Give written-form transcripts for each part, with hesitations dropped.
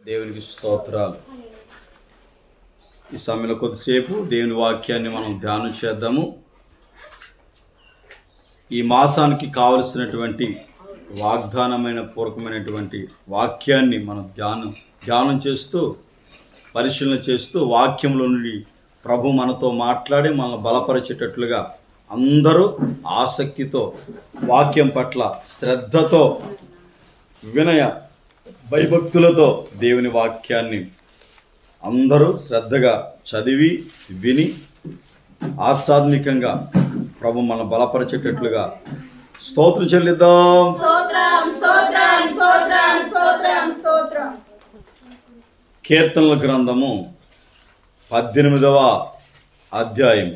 దేవునికి స్తోత్రాలు. ఈ సమయంలో కొద్దిసేపు దేవుని వాక్యాన్ని మనం ధ్యానం చేద్దాము. ఈ మాసానికి కావలసినటువంటి వాగ్దానమైన పూర్వకమైనటువంటి వాక్యాన్ని మనం ధ్యానం చేస్తూ పరిశీలన చేస్తూ వాక్యంలో నుండి ప్రభు మనతో మాట్లాడి మనల్ని బలపరిచేటట్లుగా అందరూ ఆసక్తితో వాక్యం పట్ల శ్రద్ధతో వినయ భయభక్తులతో దేవుని వాక్యాన్ని అందరూ శ్రద్ధగా చదివి విని ఆధ్యాత్మికంగా ప్రభు మనం బలపరిచేటట్లుగా స్తోత్రం చెల్లిద్దాం. కీర్తనల గ్రంథము 18వ అధ్యాయం.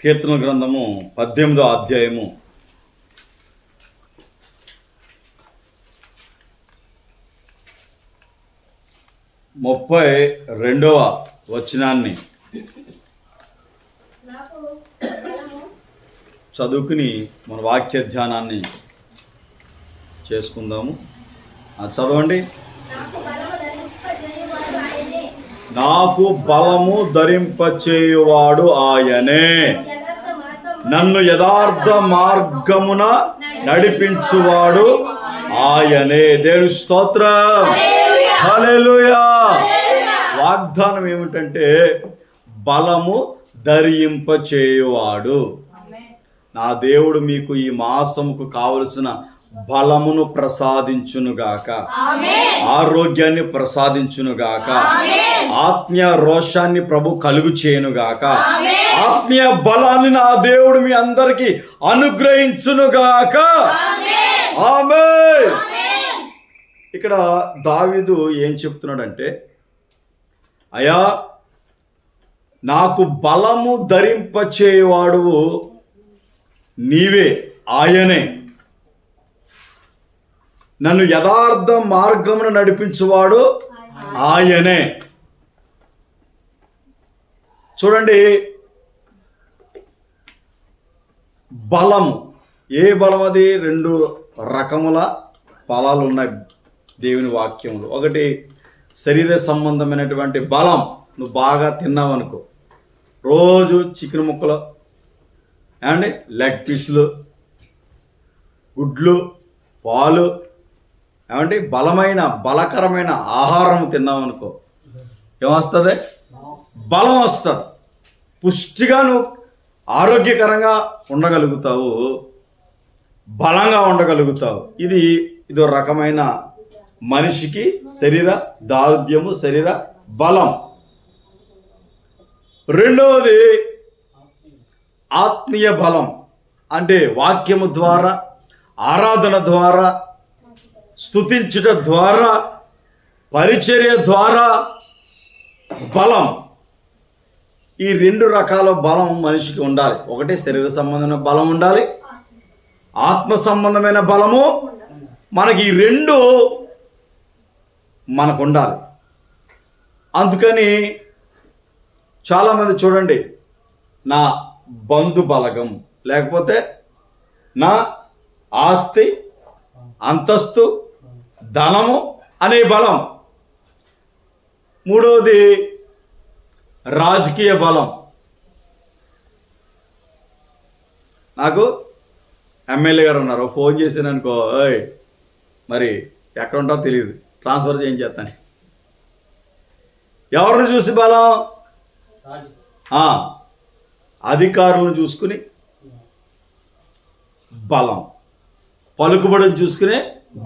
కీర్తనల గ్రంథము 18వ అధ్యాయము 32వ వచనాన్ని చదువుకుని మన వాక్య ధ్యానాన్ని చేసుకుందాము. చదవండి. నాకు బలము ధరింపచేయువాడు ఆయనే, నన్ను యథార్థ మార్గమున నడిపించువాడు ఆయనే. దేవుని స్తోత్రం. హల్లెలూయా. వాగ్దానం ఏమిటంటే బలము ధరింపచేయువాడు. నా దేవుడు మీకు ఈ మాసముకు కావలసిన బలమును ప్రసాదించునుగాక, ఆరోగ్యాన్ని ప్రసాదించునుగాక, ఆత్మీయ రోషాన్ని ప్రభు కలుగు చేయునుగాక, ఆత్మీయ బలాన్ని నా దేవుడు మీ అందరికీ అనుగ్రహించునుగాక. ఆమేన్. ఇక్కడ దావీదు ఏం చెప్తున్నాడంటే, అయ్యా నాకు బలము ధరింపచేయువాడు నీవే, ఆయనే, నన్ను యథార్థ మార్గమును నడిపించువాడు ఆయనే. చూడండి, బలము, ఏ బలం అది? 2 రకముల బలాలు ఉన్నాయి దేవుని వాక్యంలో. ఒకటి శరీర సంబంధమైనటువంటి బలం. నువ్వు బాగా తిన్నావు అనుకో, రోజు చికెన్ ముక్కలు ఏమండి, లెగ్ పీసులు, గుడ్లు, పాలు ఏమండి, బలకరమైన ఆహారం తిన్నావు అనుకో, ఏమొస్తుంది? బలం వస్తుంది. పుష్టిగా నువ్వు ఆరోగ్యకరంగా ఉండగలుగుతావు, బలంగా ఉండగలుగుతావు. ఇదో రకమైన మనిషికి శరీర దారుఢ్యము, శరీర బలం. రెండవది ఆత్మీయ బలం. అంటే వాక్యము ద్వారా, ఆరాధన ద్వారా, స్తుతించుట ద్వారా, పరిచర్య ద్వారా బలం. ఈ 2 రకాల బలం మనిషికి ఉండాలి. ఒకటి శరీర సంబంధమైన బలం ఉండాలి, ఆత్మ సంబంధమైన బలము. మనకి ఈ 2 మనకు ఉండాలి. అందుకని చాలామంది చూడండి, నా బంధు బలగం, లేకపోతే నా ఆస్తి, అంతస్తు, ధనము అనే బలం. మూడవది రాజకీయ బలం. నాకు ఎమ్మెల్యే గారు ఉన్నారు, ఫోన్ చేసాను అనుకో, మరి ఎక్కడ ఉంటావో తెలియదు, ట్రాన్స్ఫర్ చేయించేస్తాను. ఎవరిని చూసి బలం? అధికారులను చూసుకుని బలం, పలుకుబడిని చూసుకునే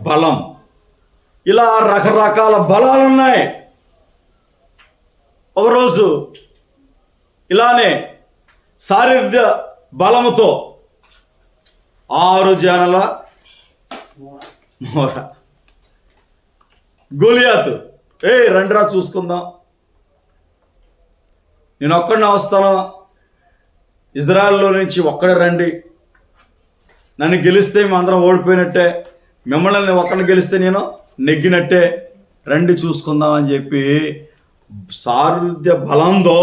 బలం. ఇలా రకరకాల బలాలు ఉన్నాయి. ఒకరోజు ఇలానే శారీరక బలముతో 6 జనల మోర గోలియాతు, రండిరా చూసుకుందాం, నేను ఒక్కడినే వస్తాను, ఇజ్రాయెల్లో నుంచి ఒక్కడే రండి, నన్ను గెలిస్తే మేమందరం ఓడిపోయినట్టే, మిమ్మల్ని ఒక్కడిని గెలిస్తే నేను నెగ్గినట్టే, రండి చూసుకుందాం అని చెప్పి సారుధ్య బలంతో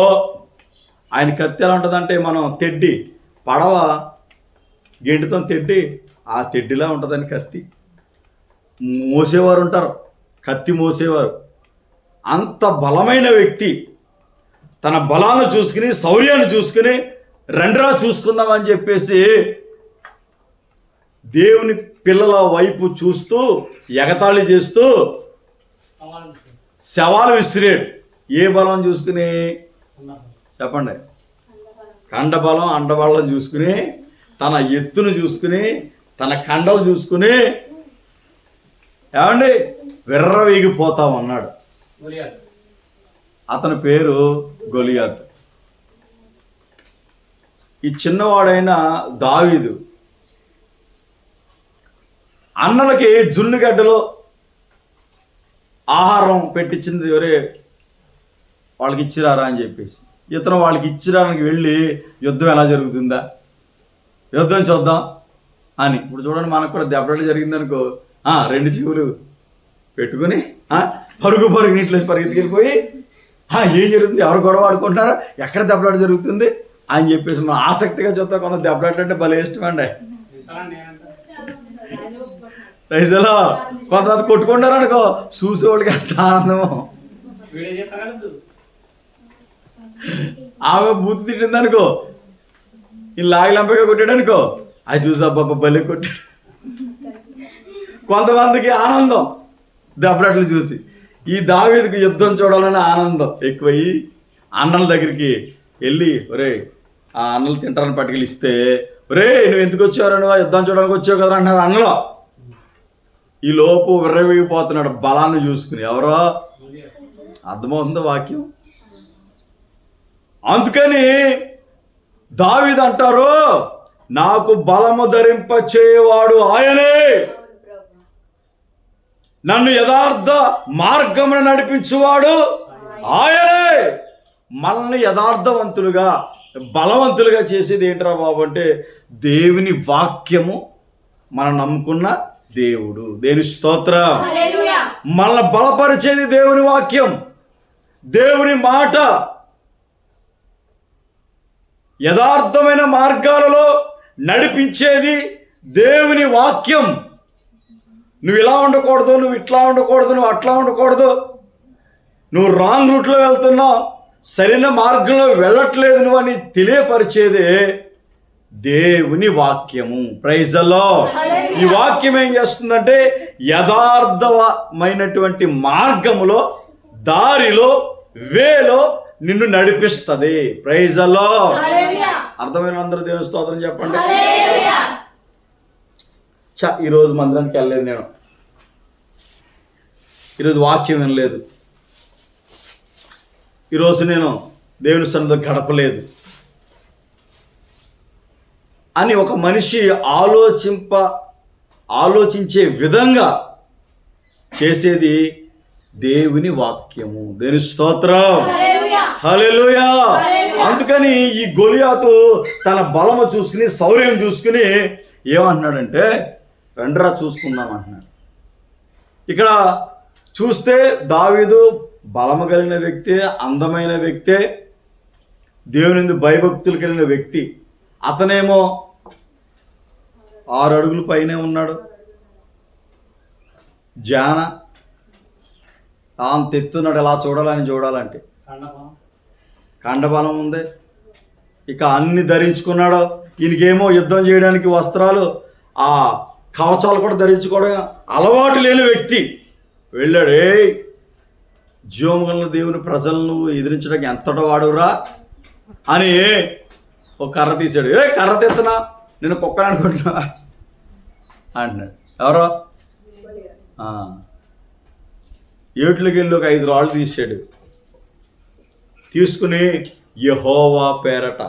ఆయన కత్తి ఎలా ఉంటుందంటే, మనం తెడ్డి పడవ గెంటుతో తెడ్డి, ఆ తెడ్డిలా ఉంటుందని కత్తి. మోసేవారు ఉంటారు, కత్తి మోసేవారు. అంత బలమైన వ్యక్తి తన బలాన్ని చూసుకుని, శౌర్యాన్ని చూసుకుని, రెండ్రా చూసుకుందామని చెప్పేసి దేవుని పిల్లల వైపు చూస్తూ ఎగతాళి చేస్తూ శవాలు విసిరాడు. ఏ బలం చూసుకుని చెప్పండి? కండబలం, అండబలం చూసుకుని, తన ఎత్తును చూసుకుని, తన కండలు చూసుకుని, ఏమండి విర్రవీగిపోతామన్నాడు. అతని పేరు గొలియాతు. ఈ చిన్నవాడైన దావీదు అన్నలకి జున్నుగడ్డలో ఆహారం పెట్టించింది ఎవరే, వాళ్ళకి ఇచ్చిరారా అని చెప్పేసి. ఇతను వాళ్ళకి ఇచ్చిరానికి వెళ్ళి యుద్ధం ఎలా జరుగుతుందా, యుద్ధం చూద్దాం అని. ఇప్పుడు చూడండి, మనకు కూడా దెబ్బలు జరిగిందనుకో, 2 చెవులు పెట్టుకుని పరుగు నీటిలో పరిగెత్తుకెళ్ళిపోయి ఏం జరుగుతుంది, ఎవరు గొడవ ఆడుకుంటున్నారో, ఎక్కడ దెబ్బలాట జరుగుతుంది అని చెప్పేసి మనం ఆసక్తిగా చూద్దాం. కొంత దెబ్బలాట అంటే భలే ఇష్టం అండి. రైతులో కొంతమంది కొట్టుకుంటారు అనుకో, చూసేవాళ్ళకి అంత ఆనందము. ఆమె బూతు తిట్టింది అనుకో, ఈ లాగిలంపగా కొట్టాడు అనుకో, అది చూసా బాబా భలే కొట్టాడు. కొంతమందికి ఆనందం దెబ్బలాట్లు చూసి. ఈ దావీదుకి యుద్ధం చూడాలని ఆనందం ఎక్కువయ్యి అన్నల దగ్గరికి వెళ్ళి, ఒరే ఆ అన్నలు తింటారని పట్టుకెళ్ళి ఇస్తే, ఒరే నువ్వు ఎందుకు వచ్చావు, నువ్వు యుద్ధం చూడడానికి వచ్చావు కదా అంటారు అన్నలో. ఈ లోపు విర్రవీగిపోతున్నాడు బలాన్ని చూసుకుని. ఎవరో అర్థమవుతుందో వాక్యం? అందుకని దావీదు అంటారు, నాకు బలము ధరింపచేవాడు ఆయనే, నన్ను యథార్థ మార్గమును నడిపించువాడు ఆయనే. మనల్ని యథార్థవంతులుగా, బలవంతులుగా చేసేది ఏంట్రా బాబు అంటే దేవుని వాక్యము. మనం నమ్ముకున్న దేవుడు, దేవుని స్తోత్రం. మనల్ని బలపరిచేది దేవుని వాక్యం, దేవుని మాట. యథార్థమైన మార్గాలలో నడిపించేది దేవుని వాక్యం. నువ్వు ఇలా ఉండకూడదు, నువ్వు ఇట్లా ఉండకూడదు, నువ్వు అట్లా ఉండకూడదు, నువ్వు రాంగ్ రూట్లో వెళ్తున్నావు, సరైన మార్గంలో వెళ్ళట్లేదు నువ్వు అని తెలియపరిచేదే దేవుని వాక్యము. Praise the lord. ఈ వాక్యం ఏం చేస్తుందంటే యథార్థమైనటువంటి మార్గములో, దారిలో, వేలో నిన్ను నడిపిస్తుంది. Praise the lord. అర్థమైన అందరూ దేవుని స్తోత్రం చెప్పండి. ఈరోజు మందిరానికి వెళ్ళలేదు, నేను ఈరోజు వాక్యం వినలేదు, ఈరోజు నేను దేవుని సన్నిధిలో గడపలేదు అని ఒక మనిషి ఆలోచించే విధంగా చేసేది దేవుని వాక్యము. దేవుని స్తోత్రం. హల్లెలూయా. అందుకని ఈ గొలియాతు తన బలము చూసుకుని, శౌర్యం చూసుకుని ఏమంటున్నాడంటే, రండ్రా చూసుకుందాం అంటున్నాడు. ఇక్కడ చూస్తే దావీదు బలము కలిగిన వ్యక్తే, అందమైన వ్యక్తే, దేవుని భయభక్తులు కలిగిన వ్యక్తి. అతనేమో 6 అడుగుల పైనే ఉన్నాడు, జాన అంత ఎత్తున్నాడు. ఎలా చూడాలంటే కండబలం ఉంది. ఇక అన్ని ధరించుకున్నాడు. ఈయనకేమో యుద్ధం చేయడానికి వస్త్రాలు, ఆ కవచాలు కూడా ధరించుకోవడం అలవాటు లేని వ్యక్తి. వెళ్ళాడు, జీవముగల దేవుని ప్రజలను ఎదిరించడానికి ఎంతటో వాడురా అని ఒక కర్ర తీశాడు. కర్ర తెస్తున్నా, నేను కుక్కని అనుకుంటున్నా అంటున్నాడు. ఎవరో ఏట్లకి వెళ్ళి ఒక 5 రాళ్ళు తీసాడు. తీసుకుని యెహోవా పేరట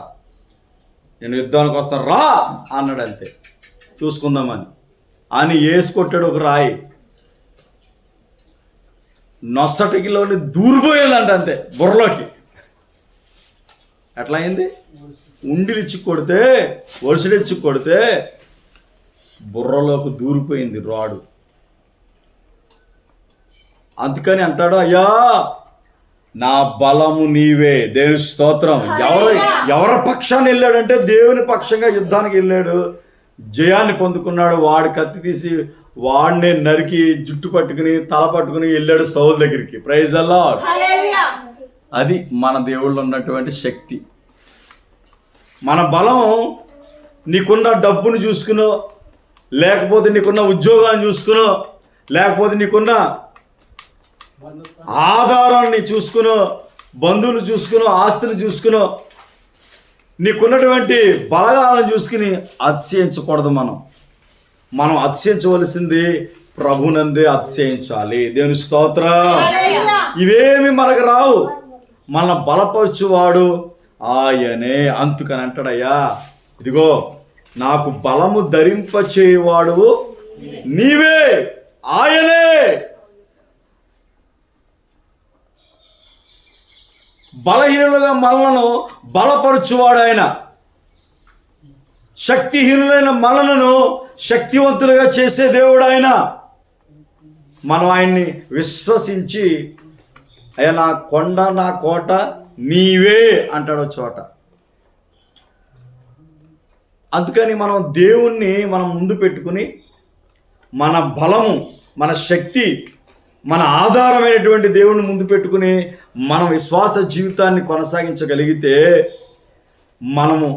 నేను యుద్ధానికి వస్తాను రా అన్నాడు. అంతే, చూసుకుందామని అని వేసుకొట్టాడు ఒక రాయి. నొసటికిలోని దూరిపోయేదంట, అంతే బుర్రలోకి. ఎట్లా అయింది? ఉండిలిచ్చి కొడితే, వరుసడిచ్చి కొడితే బుర్రలోకి దూరిపోయింది రాడు. అందుకని అంటాడు, అయ్యా నా బలము నీవే. దేవుని స్తోత్రం. ఎవరి పక్షాన్ని వెళ్ళాడంటే దేవుని పక్షంగా యుద్ధానికి వెళ్ళాడు, జయాన్ని పొందుకున్నాడు. వాడి కత్తి తీసి వాడిని నరికి జుట్టు పట్టుకుని తల పట్టుకుని వెళ్ళాడు సౌలు దగ్గరికి. Praise the lord. అది మన దేవుళ్ళు ఉన్నటువంటి శక్తి. మన బలం నీకున్న డబ్బును చూసుకునో, లేకపోతే నీకున్న ఉద్యోగాన్ని చూసుకునో, లేకపోతే నీకున్న ఆధారాన్ని చూసుకునో, బంధువులు చూసుకునో, ఆస్తులు చూసుకునో, నీకున్నటువంటి బలగాలను చూసుకుని అతిశయించకూడదు. మనం అతిశయించవలసింది ప్రభునందే అతిశయించాలి. దేవుని స్తోత్రం. ఇవేమి మనకు రావు, మన బలపరచువాడు ఆయనే. అందుకని అంటాడయ్యా, ఇదిగో నాకు బలము ధరింపచేయువాడు నీవే, ఆయనే. బలహీనులుగా మనలను బలపరచువాడు ఆయన. శక్తిహీనులైన మనలను శక్తివంతులుగా చేసే దేవుడు ఆయన. మనం ఆయన్ని విశ్వసించి, అయ్యా నా కొండ నా కోట నీవే అంటాడు చోట. అందుకని మనం దేవుణ్ణి మనం ముందు పెట్టుకుని మన బలము, మన శక్తి, మన ఆధారమైనటువంటి దేవుణ్ణి ముందు పెట్టుకుని మనం విశ్వాస జీవితాన్ని కొనసాగించగలిగితే మనము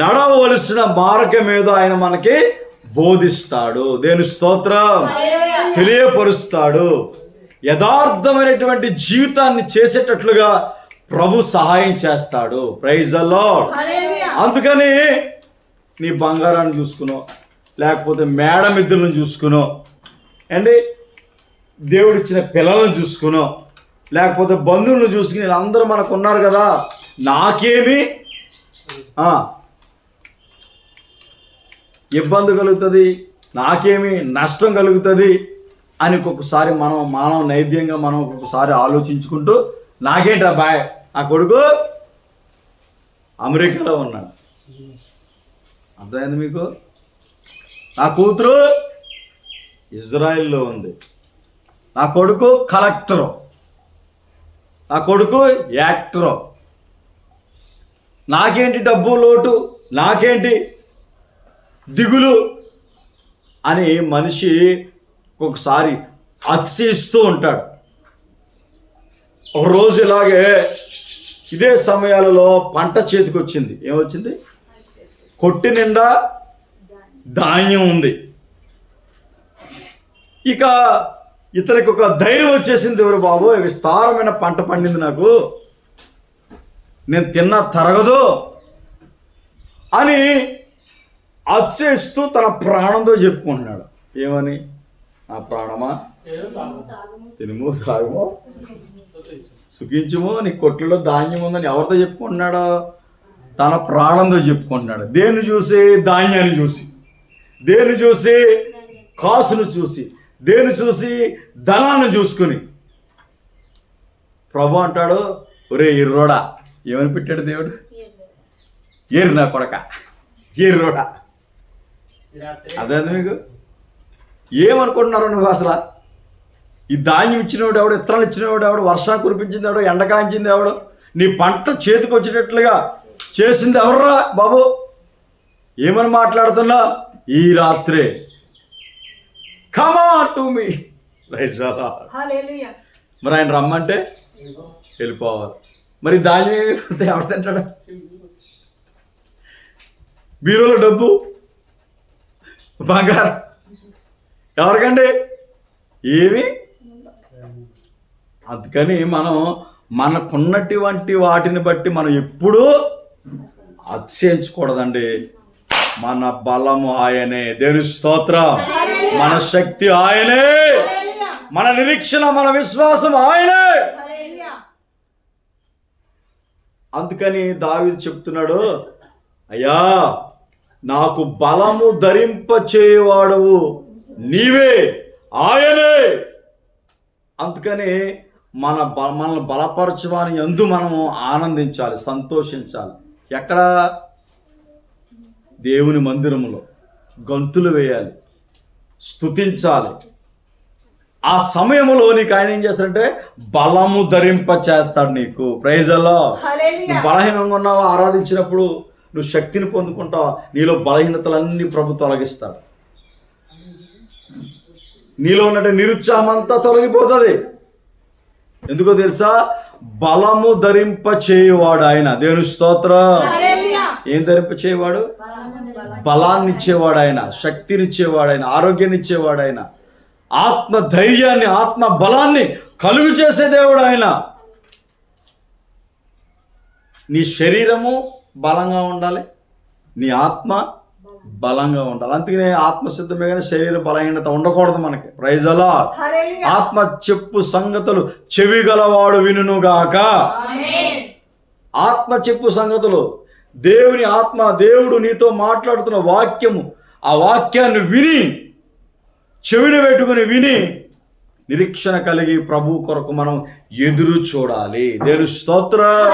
నడవలసిన మార్గం ఏదో ఆయన మనకి బోధిస్తాడు. దేవుని స్తోత్రం. తెలియపరుస్తాడు. యథార్థమైనటువంటి జీవితాన్ని చేసేటట్లుగా ప్రభు సహాయం చేస్తాడు. Praise the lord. అందుకని నీ బంగారాన్ని చూసుకునో, లేకపోతే మేడ మిద్దులను చూసుకునో, అండి దేవుడిచ్చిన పిల్లలను చూసుకునో, లేకపోతే బంధువులను చూసుకుని అందరూ మనకు ఉన్నారు కదా, నాకేమి ఇబ్బంది కలుగుతుంది, నాకేమి నష్టం కలుగుతుంది అని ఒక్కొక్కసారి మానవ నైద్యంగా మనం ఒక్కొక్కసారి ఆలోచించుకుంటూ, నాకేంట్రా బాయ్, నా కొడుకు అమెరికాలో ఉన్నాడు, అర్థమైంది మీకు, నా కూతురు ఇజ్రాయిల్లో ఉంది, నా కొడుకు కలెక్టరు, నా కొడుకు యాక్టరు, నాకేంటి డబ్బు లోటు, నాకేంటి దిగులు అని మనిషి ఒక్కొక్కసారి అతిశయిస్తూ ఉంటాడు. ఒకరోజు ఇలాగే ఇదే సమయాలలో పంట చేతికి వచ్చింది. ఏమొచ్చింది? కొట్టి నిండా ధాన్యం ఉంది. ఇక ఇతనికి ఒక ధైర్యం వచ్చేసింది, ఎవరు బాబు విస్తారమైన పంట పండింది, నాకు నేను తిన్నా తరగదు అని అతిశయిస్తూ తన ప్రాణంతో చెప్పుకుంటున్నాడు. ఏమని? నా ప్రాణమా తినుము తాగుము సుఖించుము, నీ కొట్లలో ధాన్యం ఉందని ఎవరితో చెప్పుకుంటున్నాడో? తన ప్రాణంతో చెప్పుకుంటున్నాడు. దేన్ని చూసి? ధాన్యాన్ని చూసి, దేన్ని చూసి? కాసును చూసి, దేన్ని చూసి? ధనాన్ని చూసుకుని. ప్రభు అంటాడు, ఒరే ఎర్రోడా, ఏమని పెట్టాడు దేవుడు? ఏరు నా కొడక, ఎర్రోడా. అదే మీకు ఏమనుకుంటున్నారు నువ్వు అసలు? ఈ ధాన్యం ఇచ్చినవాడు ఎవడు, ఇత్తనాలు ఇచ్చినవాడు ఎవడు, వర్షం కురిపించింది ఎవడు, ఎండ కాయించింది ఎవడు, నీ పంట చేతికి వచ్చేటట్లుగా చేసింది ఎవర్రా బాబు? ఏమని మాట్లాడుతున్నా? ఈ రాత్రే కమ్ ఆన్ టు మీ. మరి ఆయన రమ్మంటే వెళ్ళిపోవాలి. మరి ధాన్యం ఏమైపోతే ఎవరు తింటాడు? బీరులో డబ్బు బంగారం ఎవరికండి? ఏమి? అందుకని మనం మనకున్నటువంటి వాటిని బట్టి మనం ఎప్పుడూ అతిశయించకూడదండి. మన బలము ఆయనే. దేవుని స్తోత్రం. మన శక్తి ఆయనే, మన నిరీక్షణ, మన విశ్వాసం ఆయనే. అందుకని దావీదు చెప్తున్నాడు, అయ్యా నాకు బలము ధరింపచేయువాడవు నీవే, ఆయనే. అందుకని మనల్ని బలపరచువాని యందు మనము ఆనందించాలి, సంతోషించాలి. ఎక్కడ? దేవుని మందిరములో గంతులు వేయాలి, స్తుతించాలి. ఆ సమయంలో నీకు ఆయన ఏం చేస్తాడంటే బలము ధరింప చేస్తాడు నీకు. ప్రైజ్ అల్లో. నువ్వు బలహీనంగా ఉన్నావా? ఆరాధించినప్పుడు నువ్వు శక్తిని పొందుకుంటావా? నీలో బలహీనతలన్నీ ప్రభు తొలగిస్తాడు. నీలో ఉన్న నిరుత్సాహం అంతా తొలగిపోతుంది. ఎందుకో తెలుసా? బలము ధరింప చేయువాడు ఆయన. దేవుని స్తోత్రం. ఏం ధరింప చేయవాడు? బలాన్ని ఇచ్చేవాడు ఆయన, శక్తినిచ్చేవాడు ఆయన, ఆరోగ్యాన్ని ఇచ్చేవాడు ఆయన, ఆత్మ ధైర్యాన్ని, ఆత్మ బలాన్ని కలుగు చేసే దేవుడు ఆయన. నీ శరీరము బలంగా ఉండాలి, నీ ఆత్మ బలంగా ఉండాలి. అందుకనే ఆత్మసిద్ధమే కానీ శరీర బలహీనత ఉండకూడదు మనకి. Praise the lord. ఆత్మ చెప్పు సంగతులు చెవి గలవాడు వినుగాక. ఆత్మ చెప్పు సంగతులు, దేవుని ఆత్మ, దేవుడు నీతో మాట్లాడుతున్న వాక్యము, ఆ వాక్యాన్ని విని, చెవిని పెట్టుకుని విని నిరీక్షణ కలిగి ప్రభు కొరకు మనం ఎదురు చూడాలి. దేవుని స్తోత్రం.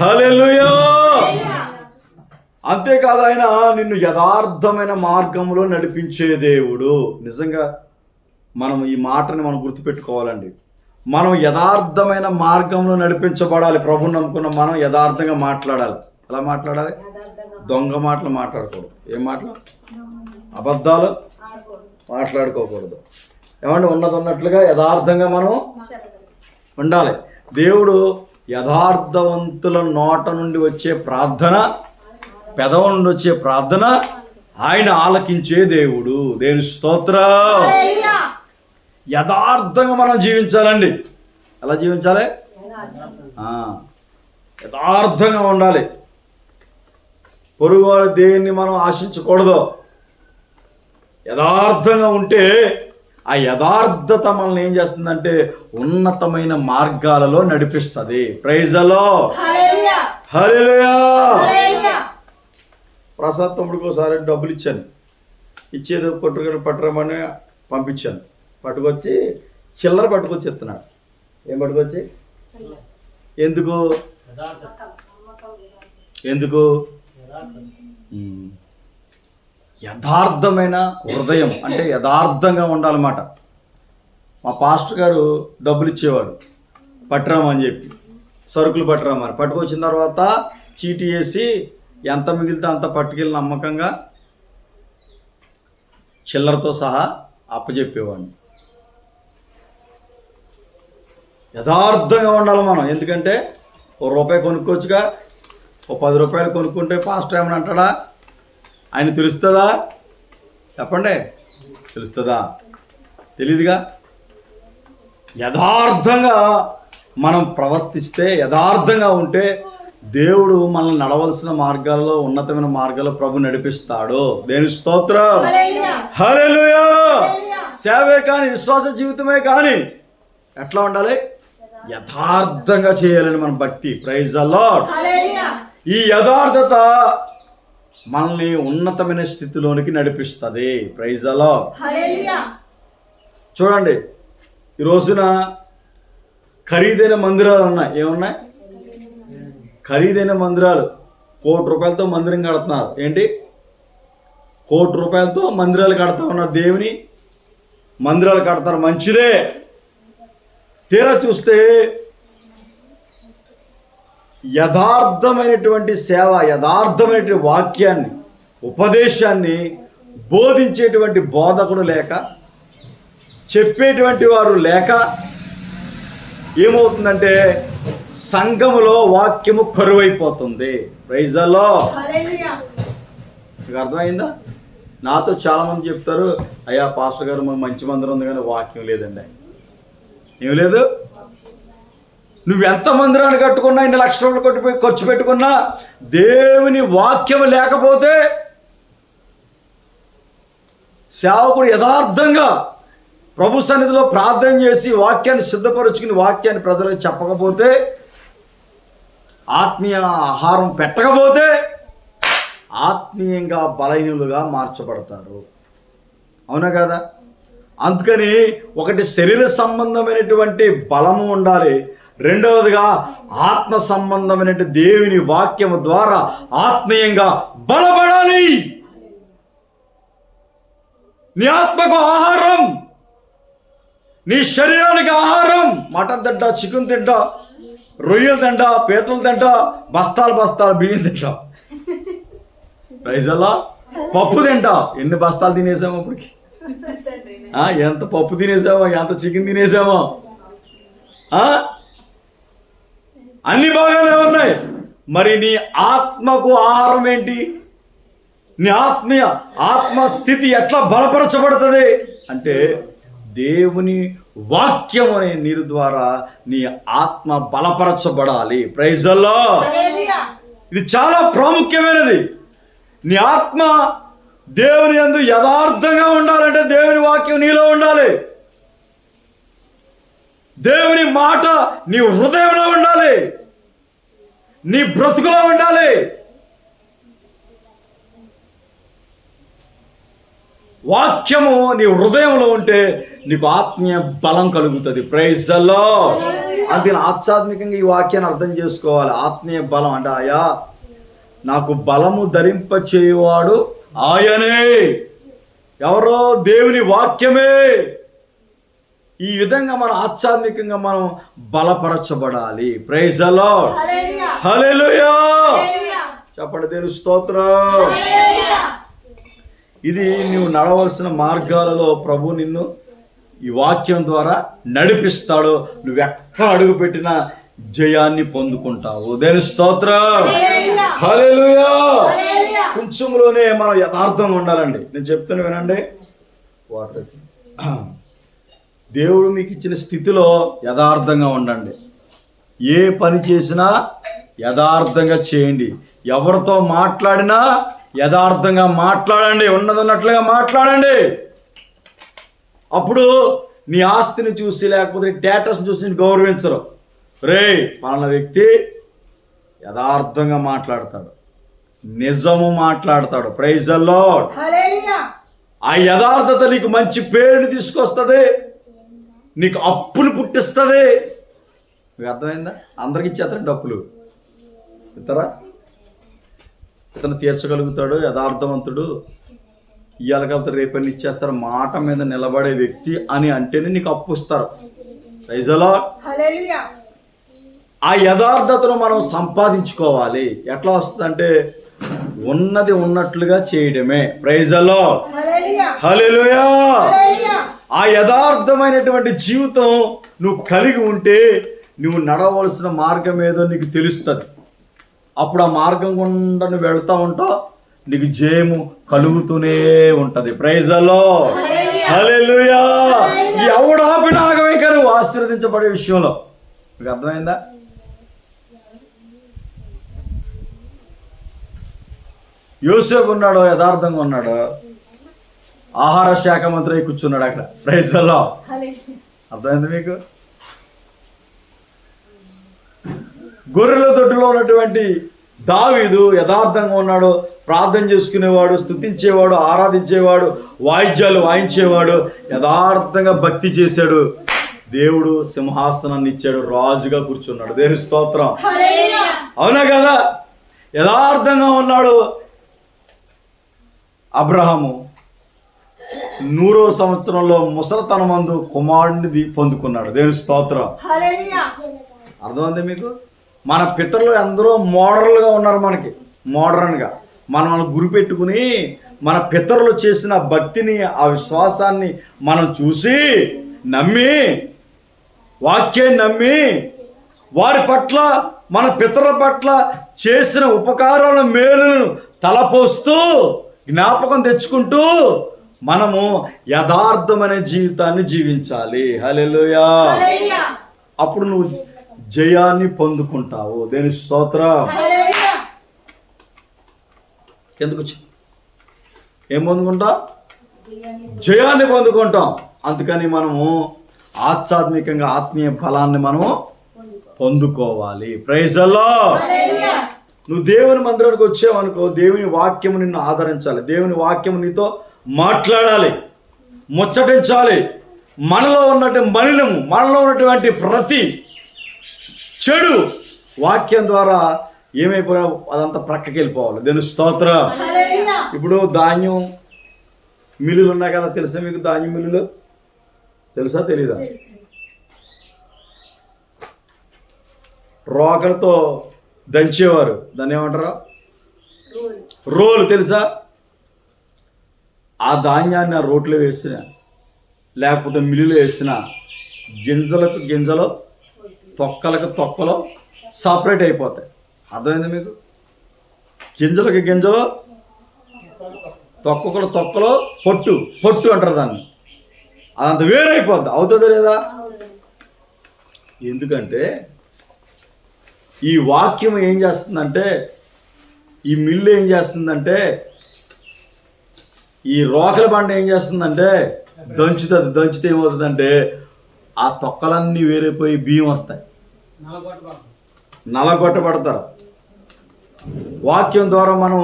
హల్లెలూయా. అంతేకాదు, ఆయన నిన్ను యథార్థమైన మార్గంలో నడిపించే దేవుడు. నిజంగా మనం ఈ మాటని మనం గుర్తుపెట్టుకోవాలండి. మనం యథార్థమైన మార్గంలో నడిపించబడాలి. ప్రభుని నమ్ముకున్న మనం యథార్థంగా మాట్లాడాలి. ఎలా మాట్లాడాలి? దొంగ మాటలు మాట్లాడకూడదు. ఏం మాటలు? అబద్ధాలు మాట్లాడుకోకూడదు. ఏమంటే ఉన్నట్లుగా యథార్థంగా మనం ఉండాలి. దేవుడు యథార్థవంతుల నోట నుండి వచ్చే ప్రార్థన, పెదవుల నుండి వచ్చే ప్రార్థన ఆయన ఆలకించే దేవుడు. దేవుని స్తోత్రం. యథార్థంగా మనం జీవించాలండి. ఎలా జీవించాలి? యథార్థంగా ఉండాలి. పొరుగువాడు దేన్ని మనం ఆశించకూడదు. యథార్థంగా ఉంటే ఆ యథార్థత మనల్ని ఏం చేస్తుందంటే ఉన్నతమైన మార్గాలలో నడిపిస్తుంది. Praise the Lord. Hallelujah. Prasad తమ్ముడికి ఒకసారి డబ్బులు ఇచ్చాను. ఇచ్చేది పట్టురమని పంపించాను. పట్టుకొచ్చి చిల్లర పట్టుకొచ్చి ఇస్తున్నాడు. ఏం పట్టుకొచ్చి? ఎందుకు? యథార్థమైన హృదయం అంటే యథార్థంగా ఉండాలన్నమాట. మా పాస్టర్ గారు డబ్బులు ఇచ్చేవాడు, పట్టురామని చెప్పి, సరుకులు పట్టురామని. పట్టుకొచ్చిన తర్వాత చీటీ వేసి ఎంత మిగిలితే అంత పట్టుకెళ్ళి నమ్మకంగా చిల్లరతో సహా అప్పచెప్పేవాడిని. యథార్థంగా ఉండాలి మనం. ఎందుకంటే ₹1 కొనుక్కోవచ్చుగా, ₹10 కొనుక్కుంటే పాస్టర్ ఏమని అంటాడా? ఆయన తెలుస్తుందా? చెప్పండి, తెలుస్తుందా? తెలీదుగా. యథార్థంగా మనం ప్రవర్తిస్తే, యథార్థంగా ఉంటే దేవుడు మనల్ని నడవలసిన మార్గాల్లో, ఉన్నతమైన మార్గాల్లో ప్రభు నడిపిస్తాడు. దేవుని స్తోత్రం. హల్లెలూయా. సేవే కానీ, విశ్వాస జీవితమే కానీ ఎట్లా ఉండాలి? యథార్థంగా చేయాలని మన భక్తి. Praise the lord. ఈ యథార్థత మనల్ని ఉన్నతమైన స్థితిలోనికి నడిపిస్తుంది. Praise the lord. చూడండి, ఈ రోజున ఖరీదైన మందిరాలు ఉన్నాయి. ఏమున్నాయి? ఖరీదైన మందిరాలు. ₹1,00,00,000తో మందిరం కడుతున్నారు. ఏంటి? ₹1,00,00,000తో మందిరాలు కడతా ఉన్నారు. దేవుని మందిరాలు కడతారు, మంచిదే. తీరా చూస్తే యథార్థమైనటువంటి సేవ, యథార్థమైనటువంటి వాక్యాన్ని, ఉపదేశాన్ని బోధించేటువంటి బోధకుడు లేక, చెప్పేటువంటి వారు లేక ఏమవుతుందంటే సంఘములో వాక్యము కరువైపోతుంది. Praise the lord. మీకు అర్థమైందా? నాతో చాలామంది చెప్తారు, అయ్యా పాస్టర్ గారు మాకు మంచి మందిరం ఉంది కానీ వాక్యం లేదండి. ఏం లేదు? నువ్వు ఎంత మందిరాన్ని కట్టుకున్నా, ఇన్ని లక్షలు ఖర్చు పెట్టుకున్నా, దేవుని వాక్యం లేకపోతే, సేవకుడు యథార్థంగా ప్రభు సన్నిధిలో ప్రార్థన చేసి వాక్యాన్ని సిద్ధపరుచుకుని వాక్యాన్ని ప్రజలకు చెప్పకపోతే, ఆత్మీయ ఆహారం పెట్టకపోతే ఆత్మీయంగా బలహీనులుగా మార్చబడతారు. అవునా కదా? అందుకని ఒకటి శరీర సంబంధమైనటువంటి బలము ఉండాలి, రెండవదిగా ఆత్మ సంబంధమైన దేవుని వాక్యము ద్వారా ఆత్మీయంగా బలపడాలి. నీ ఆత్మకు ఆహారం, నీ శరీరానికి ఆహారం. మటన్ తింటా, చికెన్ తింటా, రొయ్యలు తింటా, పీతలు తింటా, బస్తాలు బియ్యం తింటా. Praise the lord. పప్పు తింటా. ఎన్ని బస్తాలు తినేసాము అప్పటికి? ఎంత పప్పు తినేసామో, ఎంత చికెన్ తినేసామో, అన్ని బాగానే ఉన్నాయి. మరి నీ ఆత్మకు ఆహారం ఏంటి? నీ ఆత్మస్థితి ఎట్లా బలపరచబడుతుంది అంటే దేవుని వాక్యం అనే నీరు ద్వారా నీ ఆత్మ బలపరచబడాలి. Praise the Lord. ఇది చాలా ప్రాముఖ్యమైనది. నీ ఆత్మ దేవుని యందు యథార్థంగా ఉండాలంటే దేవుని వాక్యం నీలో ఉండాలి. దేవుని మాట నీ హృదయంలో ఉండాలి, నీ బ్రతుకులో ఉండాలి. వాక్యము నీ హృదయంలో ఉంటే నీకు ఆత్మీయ బలం కలుగుతుంది. Praise the lord. అందుకని ఆధ్యాత్మికంగా ఈ వాక్యాన్ని అర్థం చేసుకోవాలి. ఆత్మీయ బలం అంటే ఆయా నాకు బలము ధరింప చేయువాడు ఆయనే. ఎవరో? దేవుని వాక్యమే. ఈ విధంగా మనం ఆధ్యాత్మికంగా మనం బలపరచబడాలి. Praise the Lord. హల్లెలూయా. చెప్పండి దేవుని స్తోత్రం. ఇది నువ్వు నడవలసిన మార్గాలలో ప్రభు నిన్ను ఈ వాక్యం ద్వారా నడిపిస్తాడు. నువ్వు ఎక్కడ అడుగు పెట్టినా జయాన్ని పొందుకుంటావు. దేవుని స్తోత్రం. హల్లెలూయా. కొంచెంలోనే మనం యథార్థంగా ఉండాలండి. నేను చెప్తాను వినండి. దేవుడు మీకు ఇచ్చిన స్థితిలో యథార్థంగా ఉండండి. ఏ పని చేసినా యథార్థంగా చేయండి. ఎవరితో మాట్లాడినా యథార్థంగా మాట్లాడండి. ఉన్నదన్నట్లుగా మాట్లాడండి. అప్పుడు నీ ఆస్తిని చూసి లేకపోతే నీ స్టేటస్ని చూసి నేను గౌరవించరు. రే పలానా వ్యక్తి యథార్థంగా మాట్లాడతాడు, నిజము మాట్లాడతాడు. Praise the lord. ఆ యథార్థత నీకు మంచి పేరుని తీసుకొస్తుంది, నీకు అప్పులు పుట్టిస్తుంది. మీకు అర్థమైందా? అందరికి ఇచ్చేస్తారండి అప్పులు. ఇతరా ఇతను తీర్చగలుగుతాడు, యథార్థవంతుడు, ఇవాళ కాకపోతే రేపని ఇచ్చేస్తారు, మాట మీద నిలబడే వ్యక్తి అని అంటేనే నీకు అప్పు ఇస్తారు. Praise the lord. ఆ యథార్థతను మనం సంపాదించుకోవాలి. ఎట్లా వస్తుందంటే ఉన్నది ఉన్నట్లుగా చేయడమే. Praise the Lord. హల్లెలూయా. ఆ యథార్థమైనటువంటి జీవితం నువ్వు కలిగి ఉంటే నువ్వు నడవలసిన మార్గం ఏదో నీకు తెలుస్తుంది. అప్పుడు ఆ మార్గం గుండా నువ్వు వెళ్తా ఉంటావు, నీకు జయము కలుగుతూనే ఉంటది. Praise the Lord. హల్లెలూయా. ఎవడు ఆపినా ఆగమే కానీ నువ్వు ఆశీర్వదించబడే విషయంలో. మీకు అర్థమైందా? యోసేపు ఉన్నాడు, యథార్థంగా ఉన్నాడు, ఆహార శాఖ మంత్రి కూర్చున్నాడు అక్కడ. Praise the lord. అర్థమైంది మీకు? గొర్రెల దొడ్డులో ఉన్నటువంటి దావీదు యథార్థంగా ఉన్నాడు, ప్రార్థన చేసుకునేవాడు, స్తుతించేవాడు, ఆరాధించేవాడు, వాయిద్యాలు వాయించేవాడు, యథార్థంగా భక్తి చేశాడు. దేవుడు సింహాసనాన్ని ఇచ్చాడు, రాజుగా కూర్చున్నాడు. దేవుని స్తోత్రం. అవునా కదా? యథార్థంగా ఉన్నాడు. అబ్రహాము 100వ సంవత్సరంలో ముసలితనమందు కుమారుడిని పొందుకున్నాడు. దేవుని స్తోత్రం. అర్థమైంది మీకు? మన పితరులు అందరూ మోడర్న్గా ఉన్నారు. మనకి మోడర్న్గా మనం గురి పెట్టుకుని మన పితరులు చేసిన భక్తిని, ఆ విశ్వాసాన్ని మనం చూసి నమ్మి, వాక్యాన్ని నమ్మి, వారి పట్ల మన పితరుల పట్ల చేసిన ఉపకారాల మేలును తలపోస్తూ జ్ఞాపకం తెచ్చుకుంటూ మనము యథార్థమైన జీవితాన్ని జీవించాలి. హల్లెలూయా. అప్పుడు నువ్వు జయాన్ని పొందుకుంటావు. దేని స్తోత్రం. ఎందుకు ఏం పొందుకుంటాం? జయాన్ని పొందుకుంటాం. అందుకని మనము ఆధ్యాత్మికంగా ఆత్మీయ ఫలాన్ని మనము పొందుకోవాలి. Praise the lord. నువ్వు దేవుని మందిరానికి వచ్చావనుకో, దేవుని వాక్యము నిన్ను ఆదరించాలి, దేవుని వాక్యము నీతో మాట్లాడాలి, ముచ్చటించాలి. మనలో ఉన్నటువంటి మలినము, మనలో ఉన్నటువంటి ప్రతి చెడు వాక్యం ద్వారా ఏమైపోయినా అదంతా ప్రక్కకి వెళ్ళిపోవాలి. దేని స్తోత్రం. ఇప్పుడు ధాన్యం మిల్లులు ఉన్నాయి కదా, తెలుసా మీకు? ధాన్యం మిల్లులు తెలుసా తెలీదా? రోకలతో దంచేవారు, దాన్ని ఏమంటారు? రోలు. తెలుసా? ఆ ధాన్యాన్ని ఆ రోట్లో వేసిన లేకపోతే మిల్లులో వేసిన గింజలకు గింజలు, తొక్కలకు తొక్కలు సపరేట్ అయిపోతాయి. అర్థమైంది మీకు? గింజలకు గింజలు, తొక్కలు తొక్కలు, పొట్టు పొట్టు అంటారు దాన్ని. అదంత వేరైపోద్ది. అవుతుందా లేదా? ఎందుకంటే ఈ వాక్యం ఏం చేస్తుందంటే, ఈ మిల్లు ఏం చేస్తుందంటే, ఈ రోకల బండ ఏం చేస్తుందంటే దంచుతుంది. దంచితే ఏమవుతుందంటే ఆ తొక్కలన్నీ వేరైపోయి బియ్యం వస్తాయి, నలగొట్టబడతారు. వాక్యం ద్వారా మనం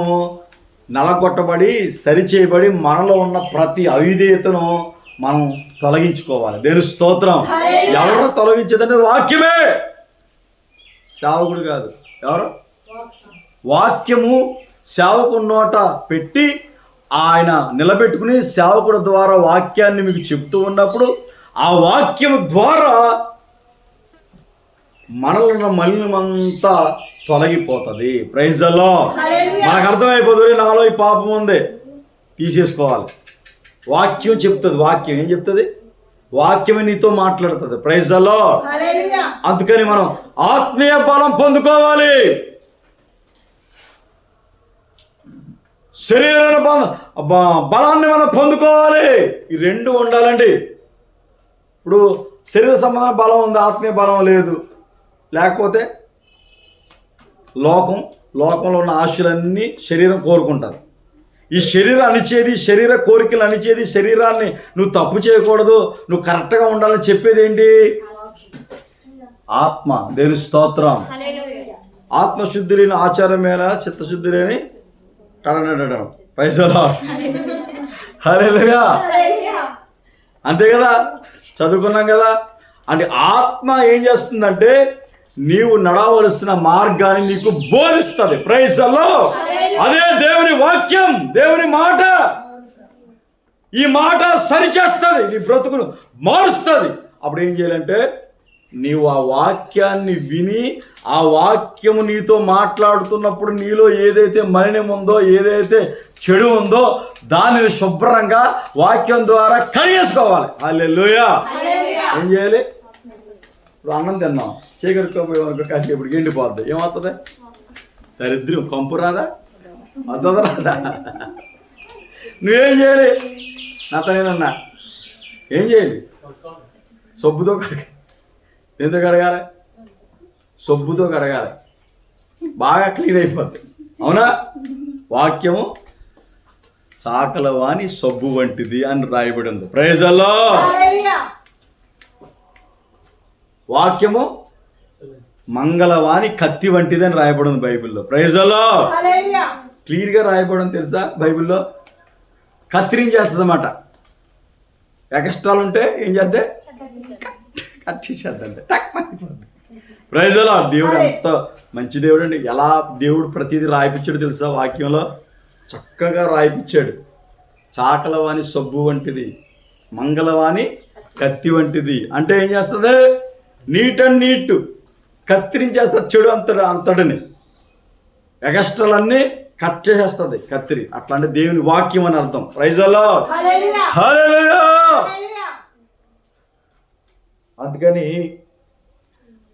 నలగొట్టబడి సరిచేయబడి మనలో ఉన్న ప్రతి అవిధేయతను మనం తొలగించుకోవాలి. దేవుని స్తోత్రం. ఎవరు తొలగించేదంటే వాక్యమే, సేవకుడు కాదు. ఎవరు? వాక్యము సేవకుడి నోట పెట్టి ఆయన నిలబెట్టుకుని సేవకుడు ద్వారా వాక్యాన్ని మీకు చెప్తూ ఉన్నప్పుడు ఆ వాక్యము ద్వారా మనలో ఉన్న మలినమంతా తొలగిపోతుంది. Praise the lord. మనకు అర్థమైపోతుంది, నాలో ఈ పాపం ఉంది, తీసేసుకోవాలి. వాక్యం చెప్తుంది. వాక్యం ఏం చెప్తుంది? వాక్యమే నీతో మాట్లాడుతుంది. Praise the lord. అందుకని మనం ఆత్మీయ బలం పొందుకోవాలి. శరీర బలాన్ని మనం పొందుకోవాలి. ఈ రెండు ఉండాలండి. ఇప్పుడు శరీర సంబంధమైన బలం ఉంది, ఆత్మీయ బలం లేదు. లేకపోతే లోకంలో ఉన్న ఆశలన్నీ శరీరం కోరుకుంటుంది. ఈ శరీరం అణిచేది, శరీర కోరికలు అణిచేది, శరీరాన్ని నువ్వు తప్పు చేయకూడదు, నువ్వు కరెక్ట్గా ఉండాలని చెప్పేది ఏంటి? ఆత్మ. దేవుని స్తోత్రం. ఆత్మశుద్ధి లేని ఆచారమేనా చిత్తశుద్ధి లేని టడనడడం. Praise the Lord. హల్లెలూయా. అంతే కదా, చదువుకున్నాం కదా. అంటే ఆత్మ ఏం చేస్తుందంటే నీవు నడవలసిన మార్గాన్ని నీకు బోధిస్తుంది. Praise the lord. అదే దేవుని వాక్యం, దేవుని మాట. ఈ మాట సరిచేస్తుంది, నీ బ్రతుకును మారుస్తుంది. అప్పుడు ఏం చేయాలంటే నీవు ఆ వాక్యాన్ని విని, ఆ వాక్యము నీతో మాట్లాడుతున్నప్పుడు నీలో ఏదైతే మలినం ఉందో, ఏదైతే చెడు ఉందో దానిని శుభ్రంగా వాక్యం ద్వారా కడిగేసుకోవాలి. హల్లెలూయా. ఏం చేయాలి? ఇప్పుడు అన్నం తిన్నాం, చీకటికోపోయేవరకు కాసేపటికి ఎండిపోద్ది. ఏమవుతుంది? దరిద్రం కంపు రాదా? వస్తుందా రాదా? నువ్వేం చేయాలి? నేనన్నా ఏం చేయాలి? సబ్బుతో కడగాలి. ఎందుకు కడగాలి? సబ్బుతో కడగాలి, బాగా క్లీన్ అయిపోద్ది. అవునా? వాక్యము చాకలవాని సబ్బు వంటిది అని రాయబడి ఉంది. Praise the lord. వాక్యము మంగళవాని కత్తి వంటిది అని రాయబడి ఉంది బైబిల్లో. Praise the lord. క్లియర్గా రాయబడి ఉంది తెలుసా బైబిల్లో. కత్తిరించేస్తుంది అన్నమాట. ఎక్స్ట్రాలు ఉంటే ఏం చేద్దే? కట్టించేద్దంటే టక్ మండిపోద్ది. Praise the lord. దేవుడు ఎంత మంచి దేవుడు అండి. ఎలా దేవుడు ప్రతిదీ రాయిపించాడు తెలుసా? వాక్యంలో చక్కగా రాయిపించాడు. చాకలవాని సబ్బు వంటిది, మంగళవాని కత్తి వంటిది. అంటే ఏం చేస్తుంది? నీట్ అండ్ నీట్ కత్తిరించేస్తుంది చెడు అంతటిని, ఎగస్ట్రాలన్నీ కట్ చేసేస్తుంది కత్తిరి. అట్లాంటి దేవుని వాక్యం అని అర్థం. Praise the Lord. హల్లెలూయా. అందుకని